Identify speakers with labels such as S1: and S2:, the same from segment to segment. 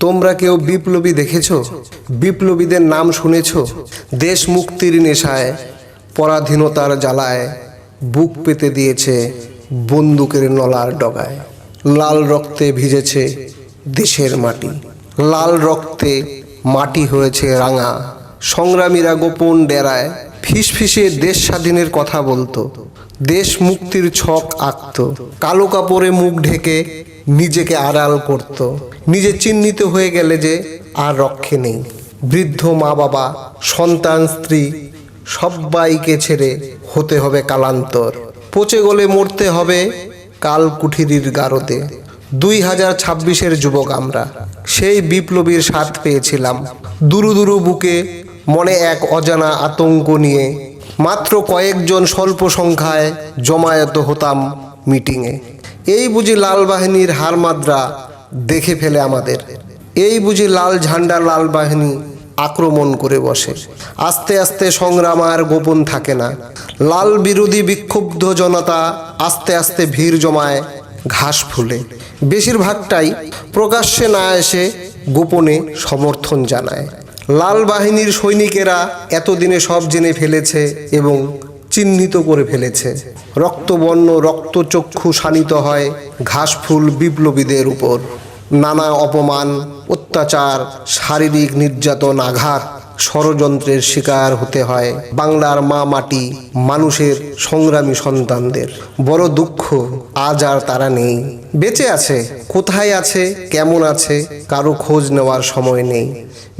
S1: তোমরা কেউ বিপ্লবী দেখেছো? বিপ্লবীদের নাম শুনেছো? দেশ মুক্তির নেশায়, পরাধীনতার জ্বালায় বুক পেতে দিয়েছে বন্দুকের নলার ডগায়। লাল রক্তে ভিজেছে দেশের মাটি, লাল রক্তে মাটি হয়েছে রাঙা। সংগ্রামীরা গোপন ডেরায় ফিসফিসে দেশ স্বাধীনের কথা বলতো, দেশ মুক্তির ছক আঁকত। কালো কাপড়ে মুখ ঢেকে নিজেকে আড়াল করত। নিজে চিহ্নিত হয়ে গেলে যে আর রক্ষে নেই। বৃদ্ধ মা বাবা, সন্তান, স্ত্রী সবাইকে ছেড়ে হতে হবে কালান্তর। পচে গলে মরতে হবে কাল কুঠিরির গারদে। 2026-এর যুবক আমরা, সেই বিপ্লবীর স্বাদ পেয়েছিলাম। দুরু দুরু বুকে মনে এক অজানা আতঙ্ক নিয়ে মাত্র কয়েকজন স্বল্প সংখ্যায় জমায়েত হতাম মিটিংয়ে। এই বুঝি লাল বাহিনীর হারমাদ্রা দেখে ফেলে আমাদের, এই বুঝি লাল ঝান্ডা লাল বাহিনী আক্রমণ করে বসে। আস্তে আস্তে সংগ্রাম আর গোপন থাকে না। লাল বিরোধী বিক্ষুব্ধ জনতা আস্তে আস্তে ভিড় জমায় ঘাস ফুলে। বেশিরভাগটাই প্রকাশ্যে না এসে গোপনে সমর্থন জানায়। লাল বাহিনীর সৈনিকেরা এতদিনে সব জেনে ফেলেছে এবং চিহ্নিত করে ফেলেছে। রক্তবর্ণ রক্তচক্ষু শানিত হয় ঘাসফুল বিপ্লবীদের উপর। নানা অপমান, অত্যাচার, শারীরিক নির্যাতন, আঘাত, ষড়যন্ত্রের শিকার হতে হয় বাংলার মা মাটি, মানুষের সংগ্রামী সন্তানদের। বড় দুঃখ, আজ আর তারা নেই। বেঁচে আছে, কোথায় আছে, কেমন আছে, কারো খোঁজ নেওয়ার সময় নেই।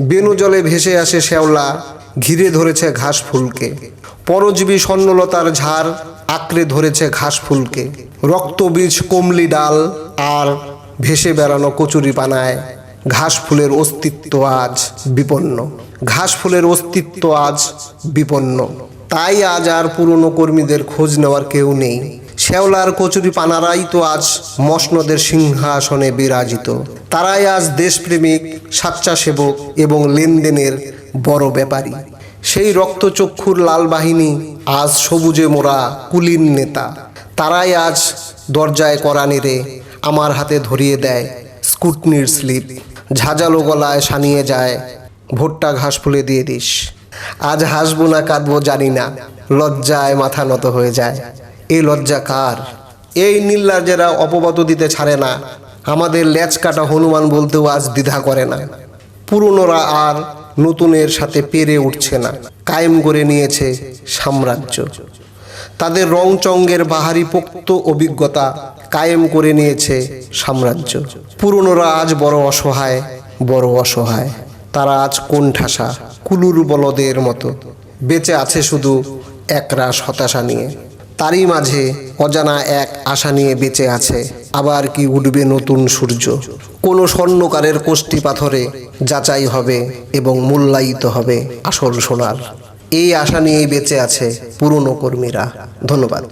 S1: বেনু জলে ভেসে আসে শ্যাওলা, ঘিরে ধরেছে ঘাস ফুলকে। পরজীবী স্বর্ণলতার ঝাড় আঁকড়ে ধরেছে ঘাস ফুলকে। রক্তবীজ কমলি ডাল আর ভেসে বেড়ানো কচুরি পানায় ঘাস ফুলের অস্তিত্ব আজ বিপন্ন। ঘাস ফুলের অস্তিত্ব আজ বিপন্ন। তাই আজ আর পুরনো কর্মীদের খোঁজ নেওয়ার কেউ নেই। শ্যাওলার কচুরি পানারাই তো আজ মসনদের সিংহাসনে বিরাজিত। তারাই আজ দেশপ্রেমিক, স্বেচ্ছাসেবক এবং লেনদেনের বড় ব্যাপারী। সেই রক্তচক্ষুর লাল বাহিনী আজ সবুজে মোড়া কুলীন নেতা। তারাই আজ দরজায় কড়া নেড়ে আমার হাতে ধরিয়ে দেয় স্কুটনির স্লিপ। ঝাঁঝালো গলায় শানিয়ে যায়, ভোটটা ঘাস ফুলে দিয়ে দিস। আজ হাসবো না কাঁদবো জানি না, লজ্জায় মাথা নত হয়ে যায়। এই লজ্জা কার? এই নীলরাজেরা অপবাদ দিতে ছাড়ে না। আমাদের লেজ কাটা হনুমান বলতেও আজ দ্বিধা করে না। পুরনোরা আর নতুনের সাথে পেরে উঠছে না। কায়েম করে নিয়েছে সাম্রাজ্য। তাদের রংচঙ্গের বাহারি পোক্ত অভিজ্ঞতা কায়েম করে নিয়েছে সাম্রাজ্য। পুরনোরা আজ বড় অসহায়, বড় অসহায়। তারা আজ কোণঠাসা, কুলুর বলদের মতো। বেঁচে আছে শুধু একরাশ হতাশা নিয়ে। তারই মাঝে অজানা এক আশা নিয়ে বেঁচে আছে আবার কি উঠবে নতুন সূর্য। কোনো স্বর্ণকারের কোষ্ঠী পাথরে যাচাই হবে এবং মূল্যায়িত হবে আসল সোনার। এই আশা নিয়েই বেঁচে আছে পুরনো কর্মীরা। ধন্যবাদ।